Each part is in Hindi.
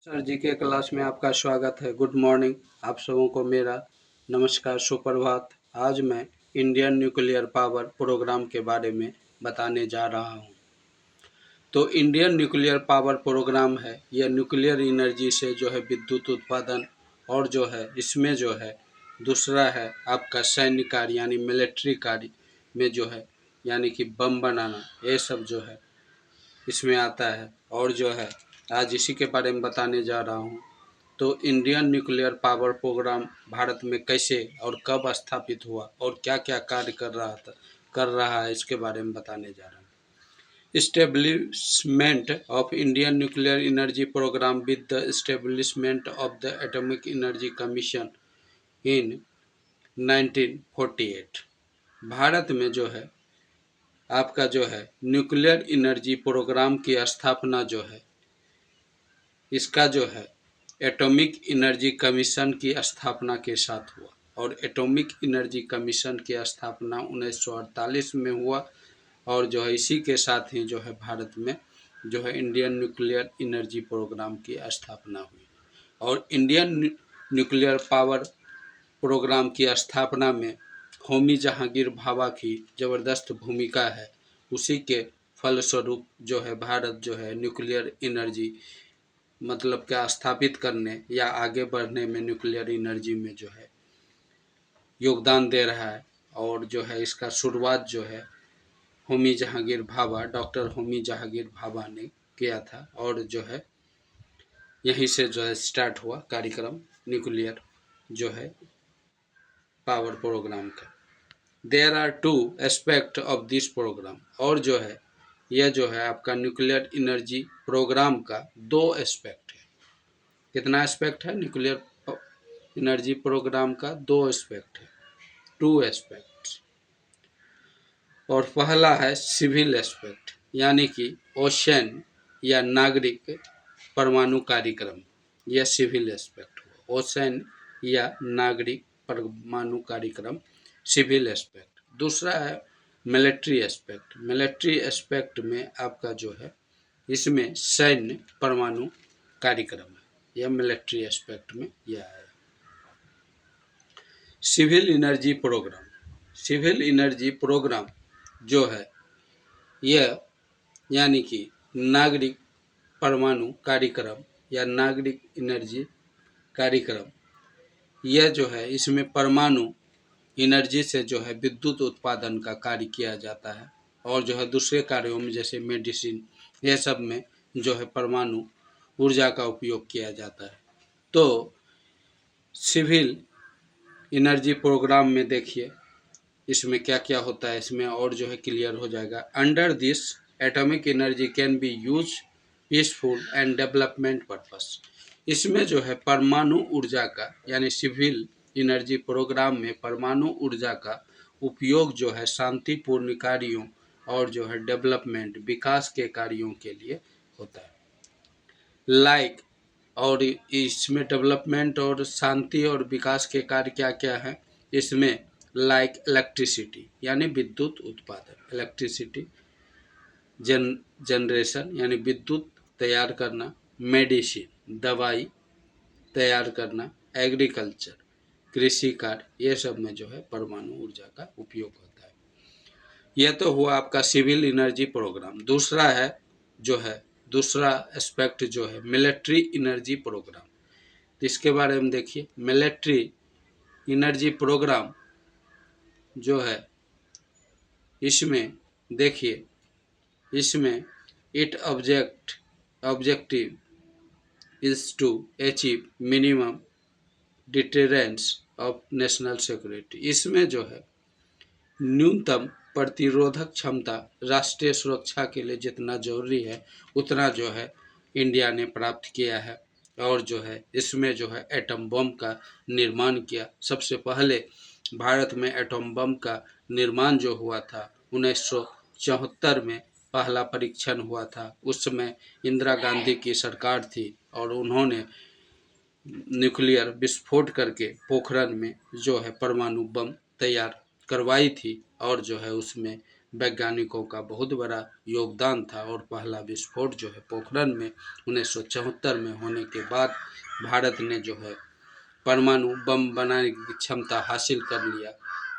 सर जी के क्लास में आपका स्वागत है। Good morning. आप सबों को मेरा नमस्कार, सुप्रभात। आज मैं इंडियन न्यूक्लियर पावर प्रोग्राम के बारे में बताने जा रहा हूँ। तो इंडियन न्यूक्लियर पावर प्रोग्राम है, यह न्यूक्लियर एनर्जी से जो है विद्युत उत्पादन और जो है इसमें जो है दूसरा है आपका सैन्य कार्य यानी मिलिट्री कार्य में जो है यानी कि बम बनाना, ये सब जो है इसमें आता है। और जो है आज इसी के बारे में बताने जा रहा हूँ। तो Indian nuclear power programme Bharat में कैसे और कब स्थापित हुआ और क्या क्या कार्य कर रहा है, इसके बारे में बताने जा रहा हूँ। Establishment of Indian Nuclear Energy Program with the establishment of the Atomic Energy Commission in 1948। Bharat में जो है आपका जो है न्यूक्लियर एनर्जी प्रोग्राम की स्थापना जो है इसका जो है एटॉमिक एनर्जी कमीशन की स्थापना के साथ हुआ। और एटॉमिक एनर्जी कमीशन की स्थापना 1948 में हुआ और जो है इसी के साथ ही जो है भारत में जो है इंडियन न्यूक्लियर एनर्जी प्रोग्राम की स्थापना हुई। और इंडियन न्यूक्लियर पावर प्रोग्राम की स्थापना में होमी जहांगीर भाभा की ज़बरदस्त भूमिका है। उसी के फलस्वरूप जो है भारत जो है न्यूक्लियर एनर्जी मतलब क्या स्थापित करने या आगे बढ़ने में न्यूक्लियर एनर्जी में जो है योगदान दे रहा है। और जो है इसका शुरुआत जो है होमी जहांगीर भाभा, डॉक्टर होमी जहांगीर भाभा ने किया था। और जो है यहीं से जो है स्टार्ट हुआ कार्यक्रम न्यूक्लियर जो है पावर प्रोग्राम का। There are two aspect of this programme. और जो है यह जो है आपका न्यूक्लियर एनर्जी प्रोग्राम का दो एस्पेक्ट है। कितना एस्पेक्ट है न्यूक्लियर एनर्जी प्रोग्राम का? दो एस्पेक्ट है, टू एस्पेक्ट्स। और पहला है सिविल एस्पेक्ट यानी कि ओशन या नागरिक परमाणु कार्यक्रम, यह सिविल एस्पेक्ट हुआ। ओशन या नागरिक परमाणु कार्यक्रम सिविल एस्पेक्ट। दूसरा है मिलिट्री एस्पेक्ट। मिलिट्री एस्पेक्ट में आपका जो है इसमें सैन्य परमाणु कार्यक्रम है, यह मिलिट्री एस्पेक्ट में यह है। Civil energy programme. Civil energy programme जो है यह यानी कि नागरिक परमाणु कार्यक्रम या नागरिक एनर्जी कार्यक्रम, यह जो है इसमें परमाणु एनर्जी से जो है विद्युत उत्पादन का कार्य किया जाता है। और जो है दूसरे कार्यों में जैसे मेडिसिन, यह सब में जो है परमाणु ऊर्जा का उपयोग किया जाता है। तो सिविल एनर्जी प्रोग्राम में देखिए इसमें क्या क्या होता है, इसमें और जो है क्लियर हो जाएगा। Under this atomic energy can be use peaceful and development purpose. इसमें जो है परमाणु ऊर्जा का यानी सिविल एनर्जी प्रोग्राम में परमाणु ऊर्जा का उपयोग जो है शांतिपूर्ण कार्यों और जो है डेवलपमेंट विकास के कार्यों के लिए होता है। लाइक और इसमें डेवलपमेंट और शांति और विकास के कार्य क्या क्या हैं इसमें? लाइक इलेक्ट्रिसिटी यानी विद्युत उत्पादन, इलेक्ट्रिसिटी जनरेशन यानी विद्युत तैयार करना, मेडिसिन दवाई तैयार करना, एग्रीकल्चर कृषि कार्य, ये सब में जो है परमाणु ऊर्जा का उपयोग होता है। यह तो हुआ आपका सिविल एनर्जी प्रोग्राम। दूसरा है जो है दूसरा एस्पेक्ट जो है मिलिट्री एनर्जी प्रोग्राम। तो इसके बारे में देखिए, मिलिट्री एनर्जी प्रोग्राम जो है इसमें देखिए इसमें it objective is to achieve minimum deterrence of national security. इसमें जो है न्यूनतम प्रतिरोधक क्षमता राष्ट्रीय सुरक्षा के लिए जितना जरूरी है उतना जो है इंडिया ने प्राप्त किया है। और जो है इसमें जो है एटम बम का निर्माण किया। सबसे पहले भारत में एटम बम का निर्माण जो हुआ था 1974 में पहला परीक्षण हुआ था। उस समय इंदिरा गांधी की सरकार थी और उन्होंने न्यूक्लियर विस्फोट करके पोखरण में जो है परमाणु बम तैयार करवाई थी। और जो है उसमें वैज्ञानिकों का बहुत बड़ा योगदान था और पहला विस्फोट जो है पोखरण में 1974 में होने के बाद भारत ने जो है परमाणु बम बनाने की क्षमता हासिल कर लिया।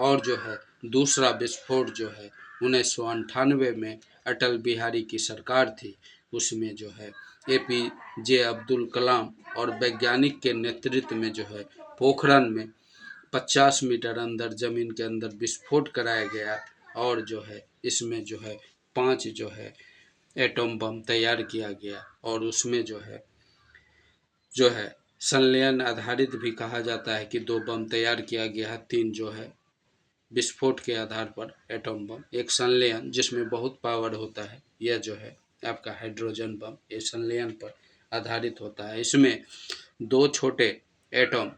और जो है दूसरा विस्फोट जो है 1998 में अटल बिहारी की सरकार थी, उसमें जो है APJ अब्दुल कलाम और वैज्ञानिक के नेतृत्व में जो है पोखरण में 50 मीटर अंदर जमीन के अंदर विस्फोट कराया गया और जो है इसमें जो है 5 जो है एटम बम तैयार किया गया। और उसमें जो है संलयन आधारित भी कहा जाता है कि 2 बम तैयार किया गया है, 3 जो है विस्फोट के आधार पर एटम बम, एक संलयन जिसमें बहुत पावर होता है, यह जो है आपका हाइड्रोजन बम, ये संलयन पर आधारित होता है। इसमें 2 छोटे एटम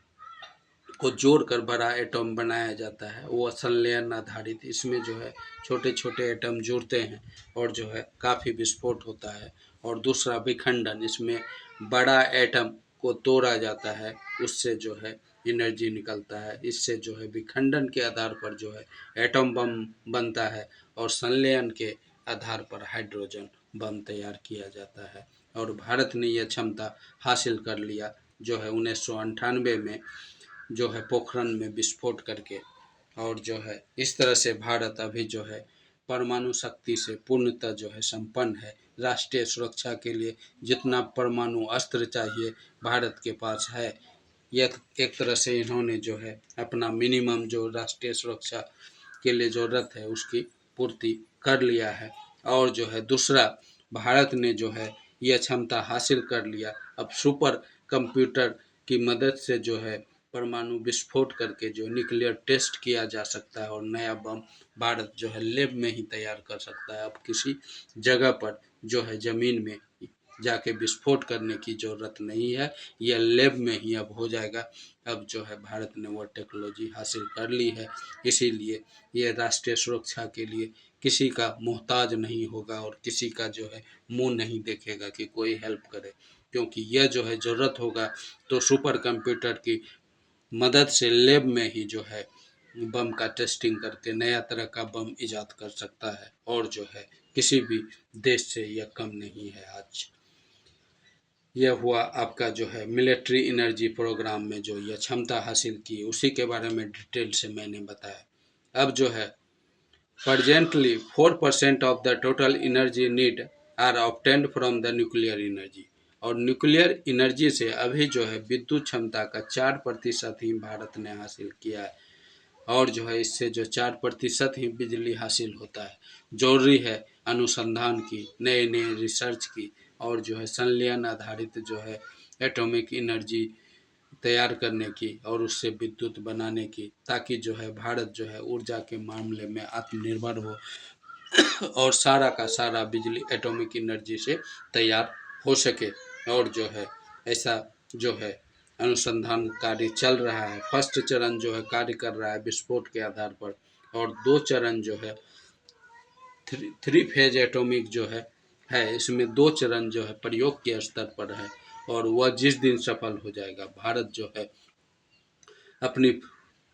को जोड़कर बड़ा एटम बनाया जाता है, वो संलयन आधारित। इसमें जो है छोटे छोटे एटम जुड़ते हैं और जो है काफ़ी विस्फोट होता है। और दूसरा विखंडन, इसमें बड़ा एटम को तोड़ा जाता है, उससे जो है एनर्जी निकलता है। इससे जो है विखंडन के आधार पर जो है एटम बम बनता है और संलयन के आधार पर हाइड्रोजन बम तैयार किया जाता है। और भारत ने यह क्षमता हासिल कर लिया जो है 1998 में जो है पोखरण में विस्फोट करके। और जो है इस तरह से भारत अभी जो है परमाणु शक्ति से पूर्णतः जो है संपन्न है। राष्ट्रीय सुरक्षा के लिए जितना परमाणु अस्त्र चाहिए भारत के पास है। यह एक तरह से इन्होंने जो है अपना मिनिमम जो राष्ट्रीय सुरक्षा के लिए ज़रूरत है उसकी पूर्ति कर लिया है। और जो है दूसरा, भारत ने जो है यह क्षमता हासिल कर लिया, अब सुपर कंप्यूटर की मदद से जो है परमाणु विस्फोट करके जो न्यूक्लियर टेस्ट किया जा सकता है और नया बम भारत जो है लैब में ही तैयार कर सकता है। अब किसी जगह पर जो है ज़मीन में जाके विस्फोट करने की ज़रूरत नहीं है, यह लैब में ही अब हो जाएगा। अब जो है भारत ने वो टेक्नोलॉजी हासिल कर ली है, इसीलिए ये राष्ट्रीय सुरक्षा के लिए किसी का मोहताज नहीं होगा और किसी का जो है मुंह नहीं देखेगा कि कोई हेल्प करे, क्योंकि यह जो है ज़रूरत होगा तो सुपर कंप्यूटर की मदद से लैब में ही जो है बम का टेस्टिंग करके नया तरह का बम इजाद कर सकता है। और जो है किसी भी देश से यह कम नहीं है। आज यह हुआ आपका जो है मिलिट्री एनर्जी प्रोग्राम में जो यह क्षमता हासिल की, उसी के बारे में डिटेल से मैंने बताया। अब जो है presently 4% of the total energy need are obtained from the nuclear energy. और न्यूक्लियर एनर्जी से अभी जो है विद्युत क्षमता का 4% ही भारत ने हासिल किया है। और जो है इससे जो 4% ही बिजली हासिल होता है। जरूरी है अनुसंधान की, नए नए रिसर्च की और जो है संलयन आधारित जो है एटॉमिक एनर्जी तैयार करने की और उससे विद्युत बनाने की, ताकि जो है भारत जो है ऊर्जा के मामले में आत्मनिर्भर हो और सारा का सारा बिजली एटॉमिक एनर्जी से तैयार हो सके। और जो है ऐसा जो है अनुसंधान कार्य चल रहा है। फर्स्ट चरण जो है कार्य कर रहा है विस्फोट के आधार पर, और 2 चरण जो है थ्री फेज एटॉमिक जो है इसमें 2 चरण जो है प्रयोग के स्तर पर है। और वह जिस दिन सफल हो जाएगा भारत जो है अपनी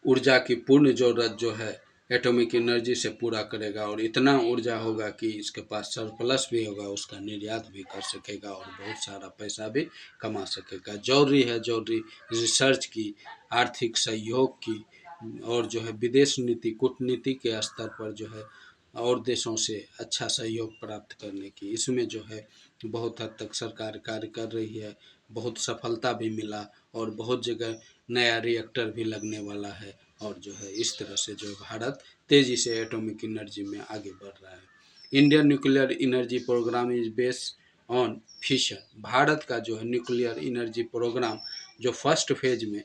ऊर्जा की पूर्ण ज़रूरत जो है एटॉमिक एनर्जी से पूरा करेगा और इतना ऊर्जा होगा कि इसके पास सरप्लस भी होगा, उसका निर्यात भी कर सकेगा और बहुत सारा पैसा भी कमा सकेगा। जरूरी रिसर्च की, आर्थिक सहयोग की और जो है विदेश नीति कूटनीति के स्तर पर जो है और देशों से अच्छा सहयोग प्राप्त करने की, इसमें जो है बहुत हद तक सरकार कार्य कर रही है। बहुत सफलता भी मिला और बहुत जगह नया रिएक्टर भी लगने वाला है। और जो है इस तरह से जो भारत तेज़ी से एटॉमिक एनर्जी में आगे बढ़ रहा है। Indian nuclear energy programme is based on fission. Bharat का जो है न्यूक्लियर एनर्जी प्रोग्राम जो फर्स्ट फेज में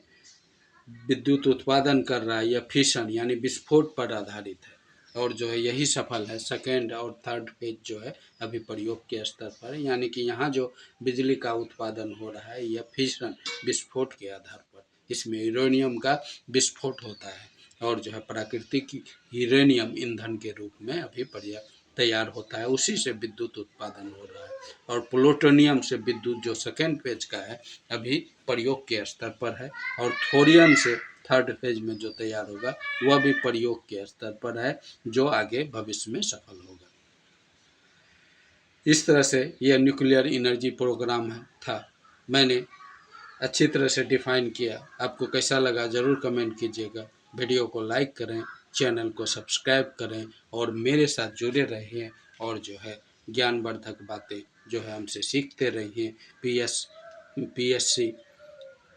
विद्युत उत्पादन कर रहा है, यह फिशन यानी विस्फोट पर आधारित है और जो है यही सफल है। सेकेंड और थर्ड फेज जो है अभी प्रयोग के स्तर पर है, यानी कि यहाँ जो बिजली का उत्पादन हो रहा है यह फिशन विस्फोट के आधार पर, इसमें यूरेनियम का विस्फोट होता है और जो है प्राकृतिक यूरेनियम ईंधन के रूप में अभी तैयार होता है, उसी से विद्युत उत्पादन हो रहा है। और प्लूटोनियम से विद्युत जो सेकेंड फेज का है अभी प्रयोग के स्तर पर है, और थोरियम से थर्ड फेज में जो तैयार होगा वह भी प्रयोग के स्तर पर है, जो आगे भविष्य में सफल होगा। इस तरह से यह न्यूक्लियर एनर्जी प्रोग्राम था, मैंने अच्छी तरह से डिफाइन किया। आपको कैसा लगा ज़रूर कमेंट कीजिएगा। वीडियो को लाइक करें, चैनल को सब्सक्राइब करें और मेरे साथ जुड़े रहिए, और जो है ज्ञानवर्धक बातें जो है हमसे सीखते रहिए।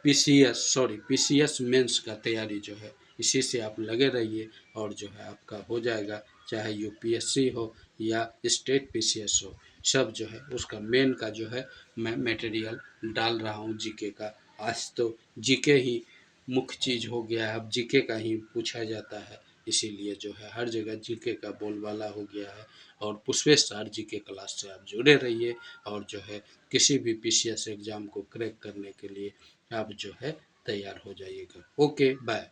पीसीएस मेंस का तैयारी जो है इसी से आप लगे रहिए, और जो है आपका हो जाएगा, चाहे यूपीएससी हो या स्टेट पीसीएस हो, सब जो है उसका मेन का जो है मैं मटेरियल डाल रहा हूँ जीके का। आज तो जीके ही मुख्य चीज़ हो गया है, अब जीके का ही पूछा जाता है, इसीलिए जो है हर जगह जीके का बोलबाला हो गया है। और पुष्पेश सर जीके क्लास से आप जुड़े रहिए, और जो है किसी भी पीसीएस एग्ज़ाम को क्रैक करने के लिए आप जो है तैयार हो जाइएगा। Okay, bye.